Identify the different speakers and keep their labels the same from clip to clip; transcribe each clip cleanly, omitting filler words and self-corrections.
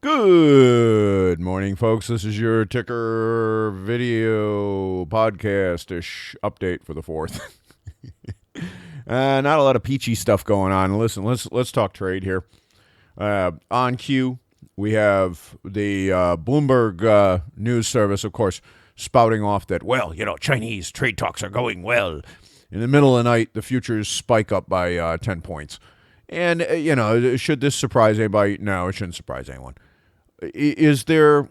Speaker 1: Good morning, folks. This is your ticker video podcast-ish update for the 4th. Not a lot of peachy stuff going on. Listen, let's talk trade here. On cue, we have the Bloomberg news service, of course, spouting off that, Chinese trade talks are going well. In the middle of the night, the futures spike up by 10 points. And, should this surprise anybody? No, it shouldn't surprise anyone. Is there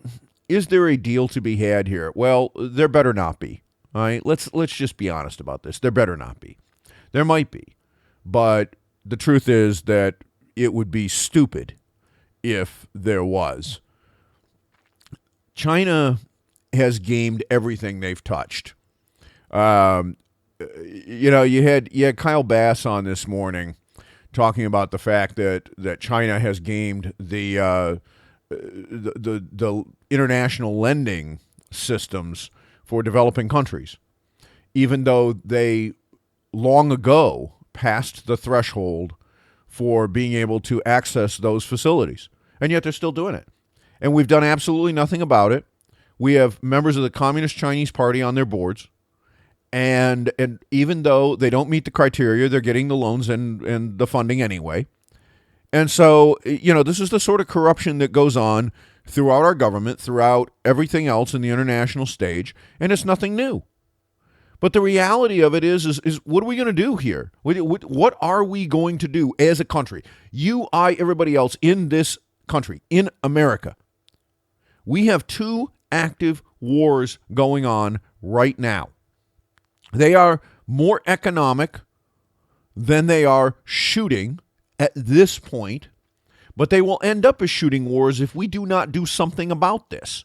Speaker 1: a deal to be had here? Well, there better not be. All right, let's just be honest about this. There better not be. There might be, but the truth is that it would be stupid if there was. China has gamed everything they've touched. You had Kyle Bass on this morning talking about the fact that China has gamed the international lending systems for developing countries, even though they long ago passed the threshold for being able to access those facilities. And yet they're still doing it. And we've done absolutely nothing about it. We have members of the Communist Chinese Party on their boards. And even though they don't meet the criteria, they're getting the loans and the funding anyway. And so, this is the sort of corruption that goes on throughout our government, throughout everything else in the international stage, and it's nothing new. But the reality of it is what are we going to do here? What are we going to do as a country? You, I, everybody else in this country, in America. We have two active wars going on right now. They are more economic than they are shooting at this point, but they will end up as shooting wars if we do not do something about this.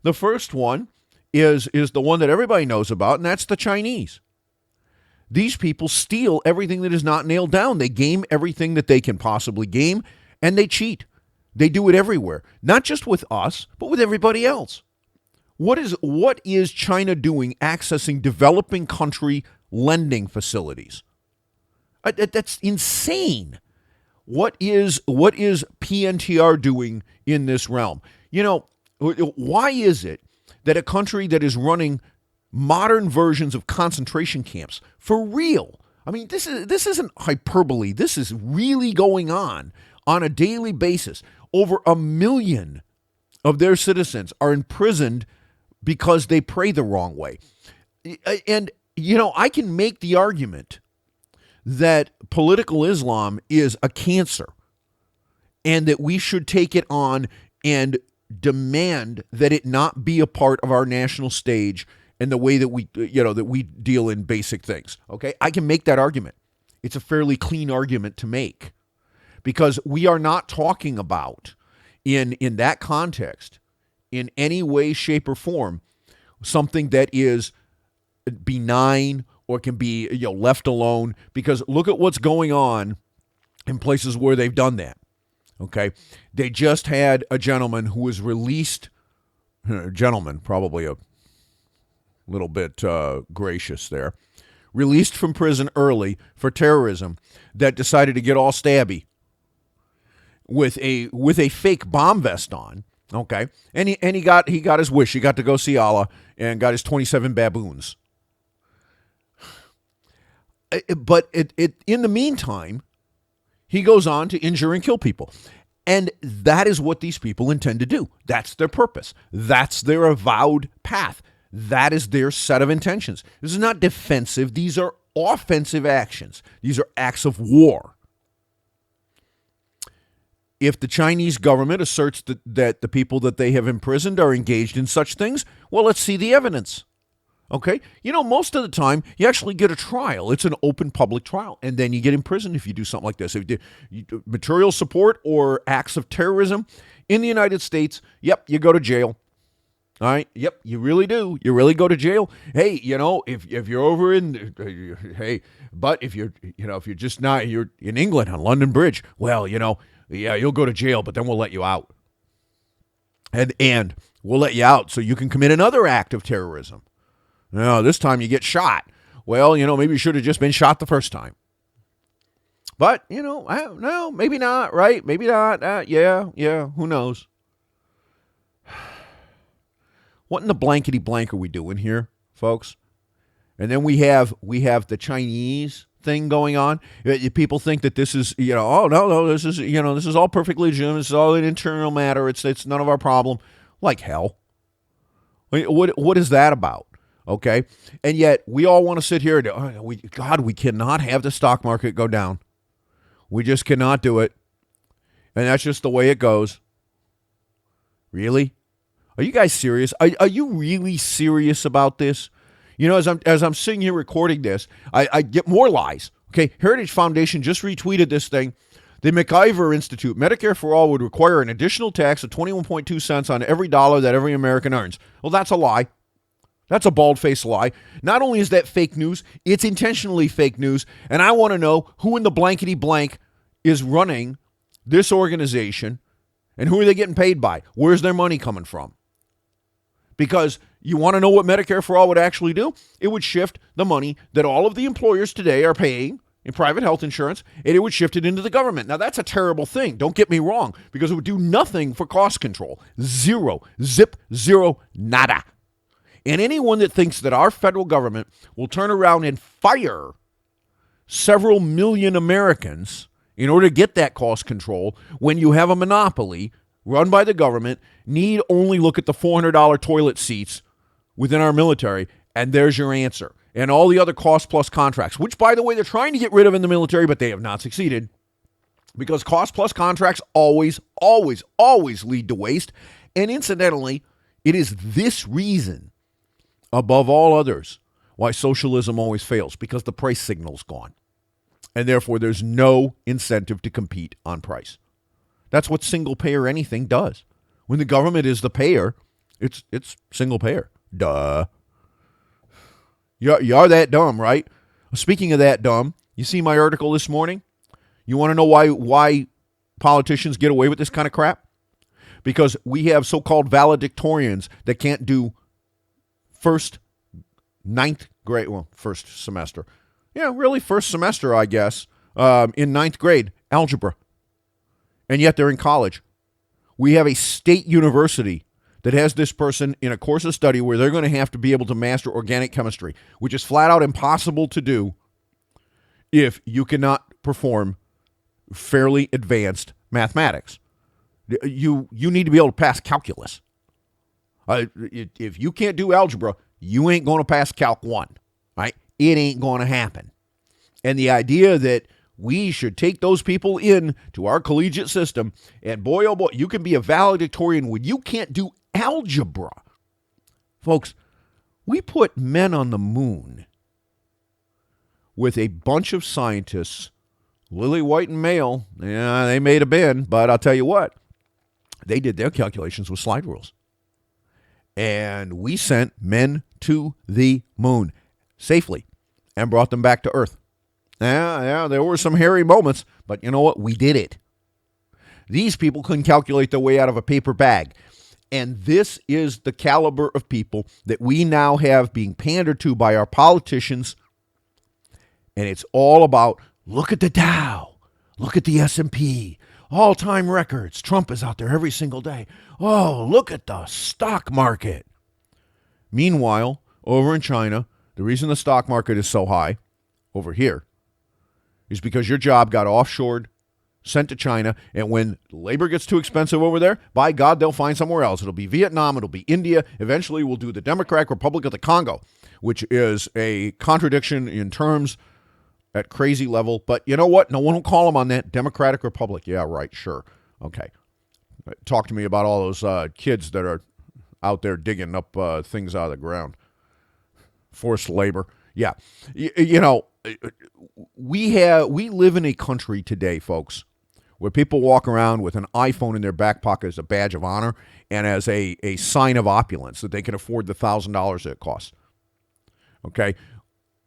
Speaker 1: The first one is the one that everybody knows about, and that's the Chinese. These people steal everything that is not nailed down. They game everything that they can possibly game, and they cheat. They do it everywhere, not just with us, but with everybody else. What is China doing accessing developing country lending facilities? That's insane. What is PNTR doing in this realm? Why is it that a country that is running modern versions of concentration camps for real? I mean, this isn't hyperbole. This is really going on a daily basis. Over 1 million of their citizens are imprisoned because they pray the wrong way. And, I can make the argument that political Islam is a cancer and that we should take it on and demand that it not be a part of our national stage and the way that we deal in basic things. Okay? I can make that argument. It's a fairly clean argument to make because we are not talking about in that context in any way, shape, or form something that is benign or can be left alone, because look at what's going on in places where they've done that. Okay, they just had a gentleman who was released. Probably a little bit gracious there, released from prison early for terrorism, that decided to get all stabby with a fake bomb vest on. Okay, and he got his wish. He got to go see Allah and got his 27 baboons. But in the meantime, he goes on to injure and kill people. And that is what these people intend to do. That's their purpose. That's their avowed path. That is their set of intentions. This is not defensive. These are offensive actions. These are acts of war. If the Chinese government asserts that the people that they have imprisoned are engaged in such things, well, let's see the evidence. Okay? Most of the time, you actually get a trial. It's an open public trial. And then you get imprisoned if you do something like this. If you do material support or acts of terrorism in the United States, yep, you go to jail. All right? Yep, you really do. You really go to jail. Hey, if you're over in, but if you're just not, you're in England on London Bridge, well, yeah, you'll go to jail, but then we'll let you out. And we'll let you out so you can commit another act of terrorism. No, this time you get shot. Well, maybe you should have just been shot the first time. But, no, maybe not, right? Maybe not. Yeah, who knows? What in the blankety blank are we doing here, folks? And then we have the Chinese thing going on. People think that this is, oh no, this is all perfectly legitimate. This is all an internal matter. It's none of our problem. Like hell. What is that about? Okay, and yet we all want to sit here and we cannot have the stock market go down. We just cannot do it, and that's just the way it goes. Really? Are you guys serious? Are you really serious about this? As I'm sitting here recording this, I get more lies. Okay, Heritage Foundation just retweeted this thing. The MacIver Institute, Medicare for All would require an additional tax of 21.2 cents on every dollar that every American earns. Well, that's a lie. That's a bald-faced lie. Not only is that fake news, it's intentionally fake news. And I want to know who in the blankety blank is running this organization and who are they getting paid by? Where's their money coming from? Because you want to know what Medicare for All would actually do? It would shift the money that all of the employers today are paying in private health insurance, and it would shift it into the government. Now, that's a terrible thing. Don't get me wrong, because it would do nothing for cost control. Zero. Zip, zero, nada. And anyone that thinks that our federal government will turn around and fire several million Americans in order to get that cost control when you have a monopoly run by the government, need only look at the $400 toilet seats within our military, and there's your answer. And all the other cost-plus contracts, which, by the way, they're trying to get rid of in the military, but they have not succeeded, because cost-plus contracts always, always, always lead to waste. And incidentally, it is this reason, above all others, why socialism always fails, because the price signal's gone. And therefore, there's no incentive to compete on price. That's what single-payer anything does. When the government is the payer, it's single-payer. Duh. You are that dumb, right? Speaking of that dumb, you see my article this morning? You want to know why politicians get away with this kind of crap? Because we have so-called valedictorians that can't do first semester. Yeah, really first semester, I guess, in ninth grade, algebra. And yet they're in college. We have a state university that has this person in a course of study where they're going to have to be able to master organic chemistry, which is flat out impossible to do if you cannot perform fairly advanced mathematics. You need to be able to pass calculus. If you can't do algebra, you ain't going to pass Calc 1. Right? It ain't going to happen. And the idea that we should take those people in to our collegiate system, and boy, oh boy, you can be a valedictorian when you can't do algebra. Folks, we put men on the moon with a bunch of scientists, lily white and male. Yeah, they may have been, but I'll tell you what, they did their calculations with slide rules. And we sent men to the moon safely and brought them back to Earth. Yeah, there were some hairy moments, but you know what? We did it. These people couldn't calculate their way out of a paper bag. And this is the caliber of people that we now have being pandered to by our politicians. And it's all about, look at the Dow, look at the S&P, all-time records. Trump is out there every single day. Oh, look at the stock market. Meanwhile, over in China, the reason the stock market is so high over here is because your job got offshored, sent to China, and when labor gets too expensive over there, by God, they'll find somewhere else. It'll be Vietnam, it'll be India. Eventually, we'll do the Democratic Republic of the Congo, which is a contradiction in terms at crazy level. But you know what? No one will call them on that. Democratic Republic. Yeah, right, sure. Okay. Talk to me about all those kids that are out there digging up things out of the ground. Forced labor. Yeah. We live in a country today, folks, where people walk around with an iPhone in their back pocket as a badge of honor and as a sign of opulence that they can afford the $1,000 that it costs. Okay?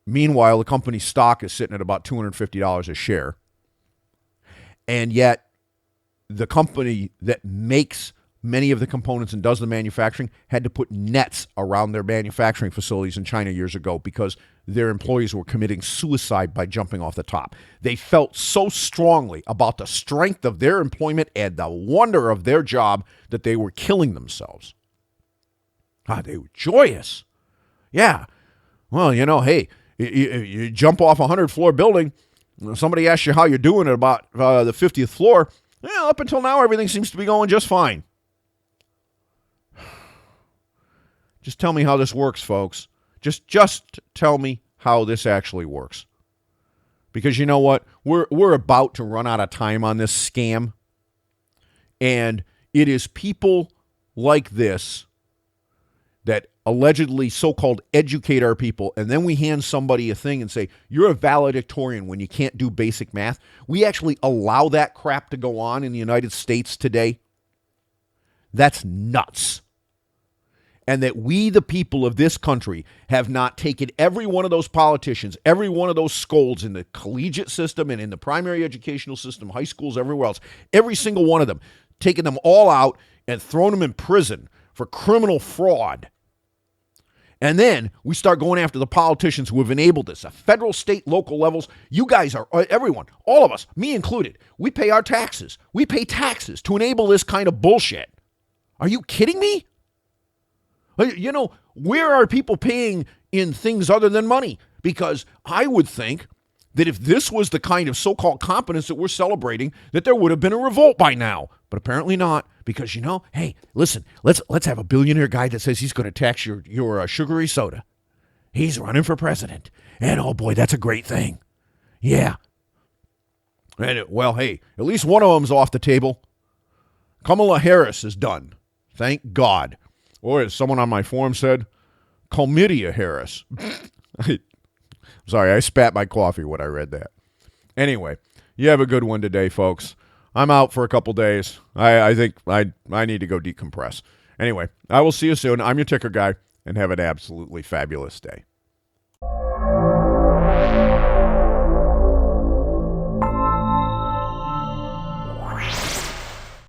Speaker 1: Meanwhile, the company's stock is sitting at about $250 a share. And yet, the company that makes many of the components and does the manufacturing had to put nets around their manufacturing facilities in China years ago because their employees were committing suicide by jumping off the top. They felt so strongly about the strength of their employment and the wonder of their job that they were killing themselves. They were joyous. Yeah. Well, hey, you jump off a 100-floor building, somebody asks you how you're doing at about the 50th floor. Yeah, up until now, everything seems to be going just fine. Just tell me how this works, folks. Just tell me how this actually works. Because you know what? We're about to run out of time on this scam. And it is people like this that allegedly so-called educate our people, and then we hand somebody a thing and say, you're a valedictorian when you can't do basic math. We actually allow that crap to go on in the United States today. That's nuts. And that we, the people of this country, have not taken every one of those politicians, every one of those scolds in the collegiate system and in the primary educational system, high schools, everywhere else, every single one of them, taken them all out and thrown them in prison for criminal fraud. And then we start going after the politicians who have enabled this, federal, state, local levels. You guys are, everyone, all of us, me included, we pay our taxes. We pay taxes to enable this kind of bullshit. Are you kidding me? Where are people paying in things other than money? Because I would think that if this was the kind of so-called competence that we're celebrating, that there would have been a revolt by now. But apparently not, because, hey, listen, let's have a billionaire guy that says he's going to tax your sugary soda. He's running for president. And, oh, boy, that's a great thing. Yeah. And, well, hey, at least one of them's off the table. Kamala Harris is done. Thank God. Or as someone on my forum said, Chlamydia Harris. Sorry, I spat my coffee when I read that. Anyway, you have a good one today, folks. I'm out for a couple days. I think I need to go decompress. Anyway, I will see you soon. I'm your ticker guy, and have an absolutely fabulous day.